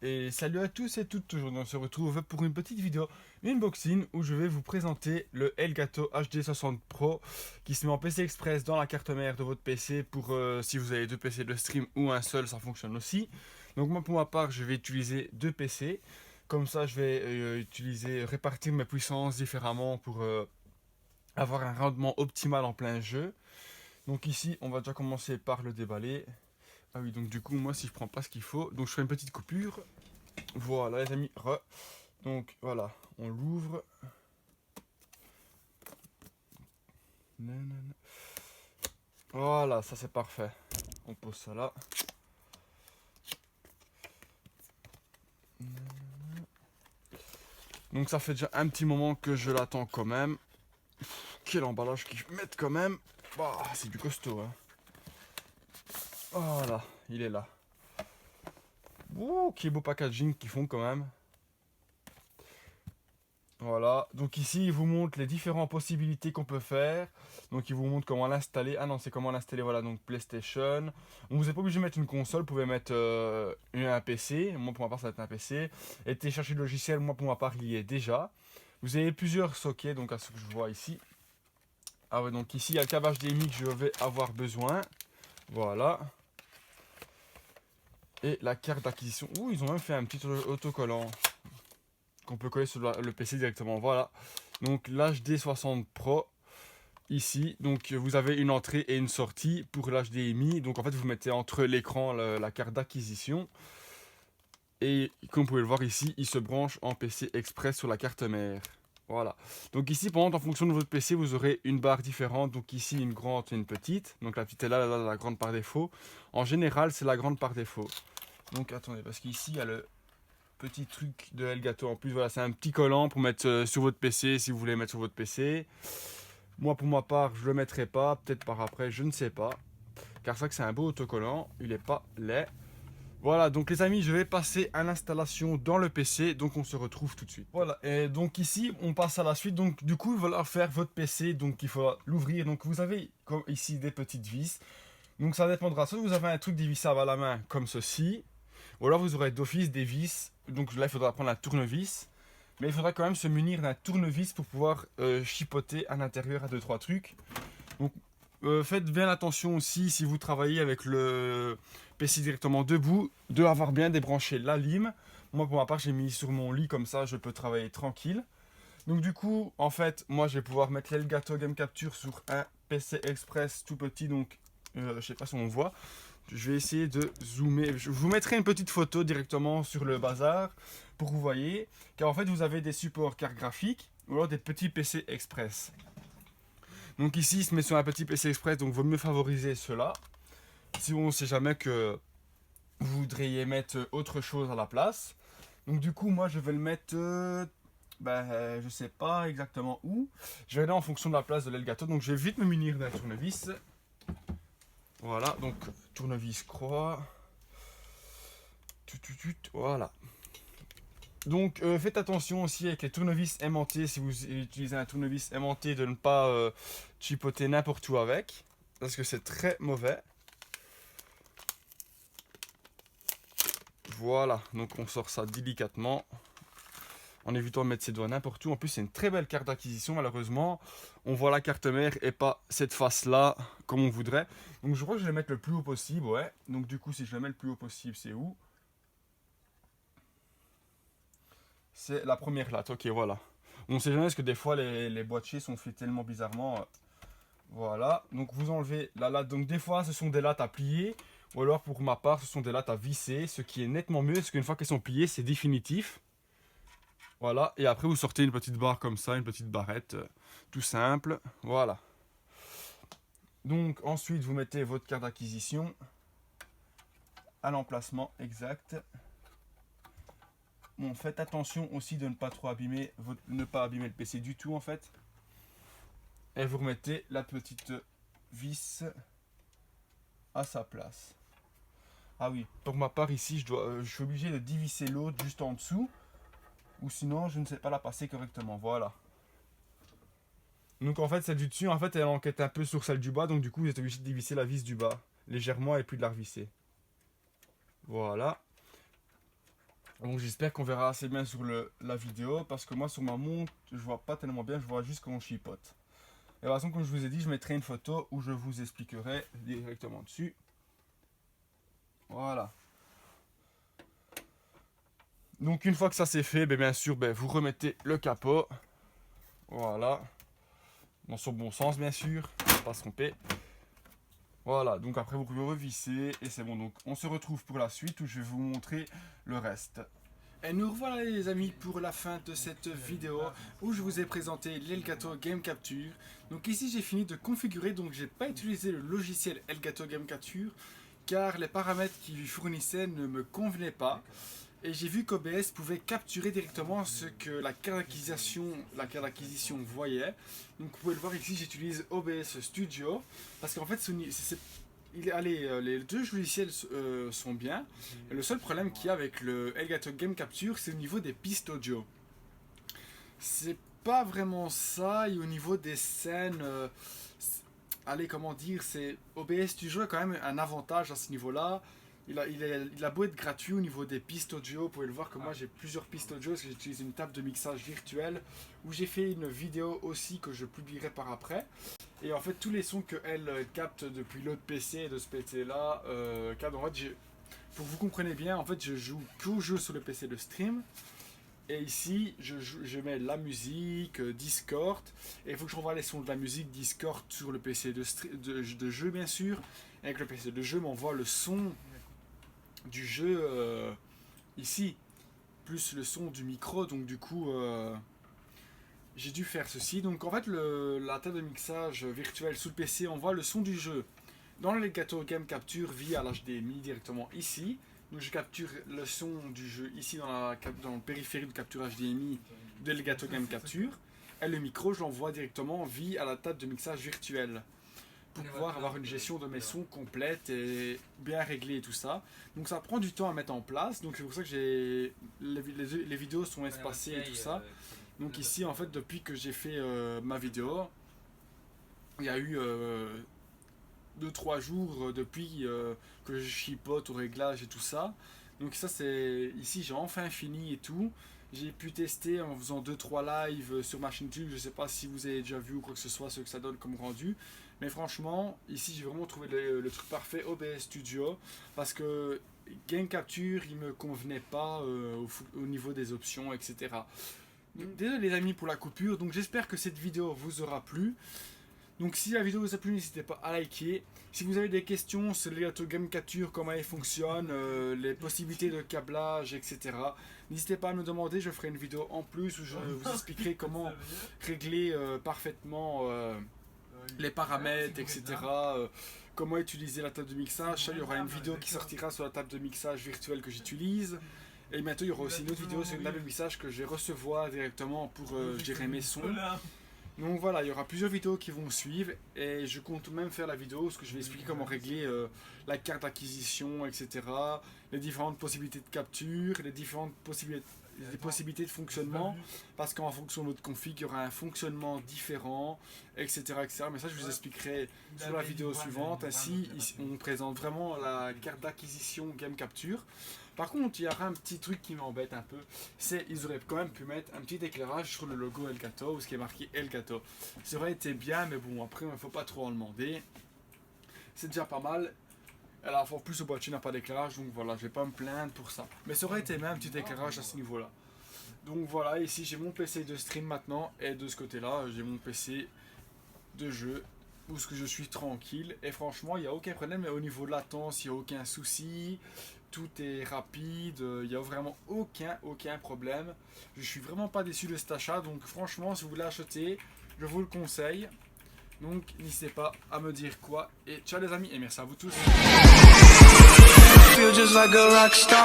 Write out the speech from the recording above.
Et salut à tous et toutes, aujourd'hui on se retrouve pour une petite vidéo unboxing où je vais vous présenter le Elgato HD60 Pro qui se met en PC Express dans la carte mère de votre PC pour si vous avez deux PC de stream ou un seul, ça fonctionne aussi. Donc moi pour ma part je vais utiliser deux PC, comme ça je vais répartir mes puissances différemment pour avoir un rendement optimal en plein jeu. Donc ici on va déjà commencer par le déballer. Ah oui, donc du coup moi si je prends pas ce qu'il faut, donc je fais une petite coupure. Voilà les amis, donc voilà, on l'ouvre. Voilà, ça c'est parfait. On pose ça là. Donc ça fait déjà un petit moment que je l'attends quand même. Quel emballage qu'ils mettent quand même. Bah, c'est du costaud, hein. Voilà, il est là. Ouh, quel beau packaging qu'ils font quand même. Voilà, donc ici il vous montre les différentes possibilités qu'on peut faire. Donc il vous montre comment l'installer. Ah non, c'est comment l'installer, voilà, donc PlayStation. Donc, vous n'êtes pas obligé de mettre une console, vous pouvez mettre un PC. Moi pour ma part ça va être un PC. Et télécharger le logiciel, moi pour ma part il y est déjà. Vous avez plusieurs sockets, donc à ce que je vois ici. Ah ouais, donc ici il y a le câble HDMI que je vais avoir besoin. Voilà. Et la carte d'acquisition. Ouh, ils ont même fait un petit autocollant qu'on peut coller sur le PC directement. Voilà. Donc l'HD60 Pro ici. Donc vous avez une entrée et une sortie pour l'HDMI. Donc en fait vous mettez entre l'écran la carte d'acquisition. Et comme vous pouvez le voir ici, il se branche en PC Express sur la carte mère. Voilà. Donc ici, par exemple, en fonction de votre PC, vous aurez une barre différente. Donc ici, une grande et une petite. Donc la petite est là, la grande par défaut. En général, c'est la grande par défaut. Donc attendez, parce qu'ici, il y a le petit truc de Elgato en plus. Voilà, c'est un petit collant pour mettre sur votre PC si vous voulez mettre sur votre PC. Moi, pour ma part, je le mettrai pas. Peut-être par après, je ne sais pas. Car c'est vrai que c'est un beau autocollant. Il n'est pas laid. Voilà, donc les amis, je vais passer à l'installation dans le PC. Donc on se retrouve tout de suite. Voilà, et donc ici, on passe à la suite. Donc du coup, il va falloir faire votre PC. Donc il faut l'ouvrir. Donc vous avez comme ici des petites vis. Donc ça dépendra. Soit vous avez un truc dévissable à la main comme ceci. Ou alors vous aurez d'office des vis. Donc là, il faudra prendre un tournevis. Mais il faudra quand même se munir d'un tournevis pour pouvoir chipoter à l'intérieur à 2-3 trucs. Donc faites bien attention aussi si vous travaillez avec le PC directement debout, de avoir bien débranché la lime. Moi pour ma part j'ai mis sur mon lit comme ça je peux travailler tranquille. Donc du coup en fait moi je vais pouvoir mettre l'Elgato Game Capture sur un PC Express tout petit, donc je sais pas si on voit. Je vais essayer de zoomer. Je vous mettrai une petite photo directement sur le bazar pour que vous voyez. Car en fait vous avez des supports cartes graphiques ou alors des petits PC Express. Donc ici, il se met sur un petit PC Express, donc vaut mieux favoriser cela. Si on ne sait jamais que vous voudriez mettre autre chose à la place. Donc du coup, moi, je vais le mettre, je sais pas exactement où. Je vais aller en fonction de la place de l'Elgato. Donc je vais vite me munir d'un tournevis. Voilà, donc tournevis croix. Voilà. Donc faites attention aussi avec les tournevis aimantés, si vous utilisez un tournevis aimanté, de ne pas chipoter n'importe où avec, parce que c'est très mauvais. Voilà, donc on sort ça délicatement, en évitant de mettre ses doigts n'importe où. En plus c'est une très belle carte d'acquisition, malheureusement. On voit la carte mère et pas cette face-là, comme on voudrait. Donc je crois que je vais la mettre le plus haut possible, ouais. Donc du coup si je la mets le plus haut possible, c'est où? C'est la première latte, ok, voilà. On sait jamais parce que des fois les boîtiers sont faits tellement bizarrement. Voilà, donc vous enlevez la latte. Donc des fois ce sont des lattes à plier, ou alors pour ma part ce sont des lattes à visser, ce qui est nettement mieux parce qu'une fois qu'elles sont pliées c'est définitif. Voilà, et après vous sortez une petite barre comme ça, une petite barrette, tout simple. Voilà. Donc ensuite vous mettez votre carte d'acquisition à l'emplacement exact. Bon, faites attention aussi de ne pas trop abîmer, ne pas abîmer le PC du tout en fait. Et vous remettez la petite vis à sa place. Ah oui, pour ma part ici, je suis obligé de diviser l'autre juste en dessous, ou sinon je ne sais pas la passer correctement. Voilà. Donc en fait, celle du dessus, en fait, elle enquête un peu sur celle du bas, donc du coup, vous êtes obligé de diviser la vis du bas légèrement et puis de la revisser. Voilà. Donc j'espère qu'on verra assez bien sur la vidéo, parce que moi sur ma montre je vois pas tellement bien, je vois juste quand on chipote. Et de toute façon, comme je vous ai dit, je mettrai une photo où je vous expliquerai directement dessus. Voilà. Donc une fois que ça c'est fait, bien sûr, vous remettez le capot. Voilà. Dans son bon sens, bien sûr, pas se tromper. Voilà, donc après vous pouvez revisser et c'est bon. Donc on se retrouve pour la suite où je vais vous montrer le reste. Et nous revoilà les amis pour la fin de cette vidéo où je vous ai présenté l'Elgato Game Capture. Donc ici j'ai fini de configurer, donc j'ai pas utilisé le logiciel Elgato Game Capture car les paramètres qu'il fournissait ne me convenaient pas. Et j'ai vu qu'OBS pouvait capturer directement ce que la carte d'acquisition voyait. Donc vous pouvez le voir ici, j'utilise OBS Studio parce qu'en fait les deux logiciels sont bien. Et le seul problème qu'il y a avec le Elgato Game Capture, c'est au niveau des pistes audio. C'est pas vraiment ça, et au niveau des scènes, comment dire, c'est OBS Studio a quand même un avantage à ce niveau-là. Il a beau être gratuit au niveau des pistes audio, vous pouvez le voir que moi j'ai plusieurs pistes audio parce que j'utilise une table de mixage virtuelle où j'ai fait une vidéo aussi que je publierai par après. Et en fait tous les sons qu'elle capte depuis l'autre PC et de ce PC là, en fait, pour que vous compreniez bien, en fait je joue qu'au jeu sur le PC de stream. Et ici je mets la musique, Discord, et il faut que je renvoie les sons de la musique Discord sur le PC de jeu bien sûr. Et avec le PC de jeu m'envoie le son du jeu ici, plus le son du micro, donc du coup j'ai dû faire ceci. Donc en fait la table de mixage virtuelle sous le PC envoie le son du jeu dans le Elgato Game Capture via l'HDMI directement ici. Donc je capture le son du jeu ici dans le périphérique de capture HDMI de l'Elgato Game Capture, et le micro je l'envoie directement via la table de mixage virtuelle pour pouvoir avoir une gestion de mes sons complète et bien réglée et tout ça. Donc ça prend du temps à mettre en place, donc c'est pour ça que les vidéos sont espacées et tout ça. Donc ici en fait depuis que j'ai fait ma vidéo, il y a eu 2-3 jours depuis que je chipote au réglage et tout ça. Donc ça c'est, ici j'ai enfin fini et tout. J'ai pu tester en faisant 2-3 lives sur ma chaîne YouTube. Je sais pas si vous avez déjà vu ou quoi que ce soit ce que ça donne comme rendu. Mais franchement, ici j'ai vraiment trouvé le truc parfait, OBS Studio. Parce que Game Capture, il me convenait pas au niveau des options, etc. Donc, désolé les amis pour la coupure. Donc j'espère que cette vidéo vous aura plu. Donc si la vidéo vous a plu, n'hésitez pas à liker. Si vous avez des questions sur l'Elgato Game Capture, comment il fonctionne, les possibilités de câblage, etc. N'hésitez pas à me demander, je ferai une vidéo en plus où je vous expliquerai comment régler parfaitement les paramètres, etc. Comment utiliser la table de mixage. Ça, il y aura une vidéo qui sortira sur la table de mixage virtuelle que j'utilise. Et bientôt, il y aura aussi une autre vidéo sur une table de mixage que je vais recevoir directement pour gérer mes sons. Donc voilà, il y aura plusieurs vidéos qui vont suivre et je compte même faire la vidéo parce que je vais expliquer comment régler la carte d'acquisition, etc. Les différentes possibilités de capture, les différentes possibilités de fonctionnement, parce qu'en fonction de notre config, il y aura un fonctionnement différent, etc., etc. Mais ça, je vous expliquerai sur la vidéo suivante. Ainsi, on présente vraiment la carte d'acquisition Game Capture. Par contre, il y aura un petit truc qui m'embête un peu, c'est qu'ils auraient quand même pu mettre un petit éclairage sur le logo Elgato, ou ce qui est marqué Elgato. Ça aurait été bien, mais bon, après, il ne faut pas trop en demander. C'est déjà pas mal. Alors, en plus, le boîtier n'a pas d'éclairage, donc voilà, je vais pas me plaindre pour ça. Mais ça aurait été même un petit éclairage à ce niveau-là. Donc voilà, ici j'ai mon PC de stream maintenant, et de ce côté-là, j'ai mon PC de jeu, où ce que je suis tranquille. Et franchement, il n'y a aucun problème, mais au niveau de latence, il n'y a aucun souci. Tout est rapide, il n'y a vraiment aucun problème. Je suis vraiment pas déçu de cet achat, donc franchement, si vous voulez acheter, je vous le conseille. Donc n'hésitez pas à me dire quoi. Et ciao les amis, et merci à vous tous. Feel just like a rock star.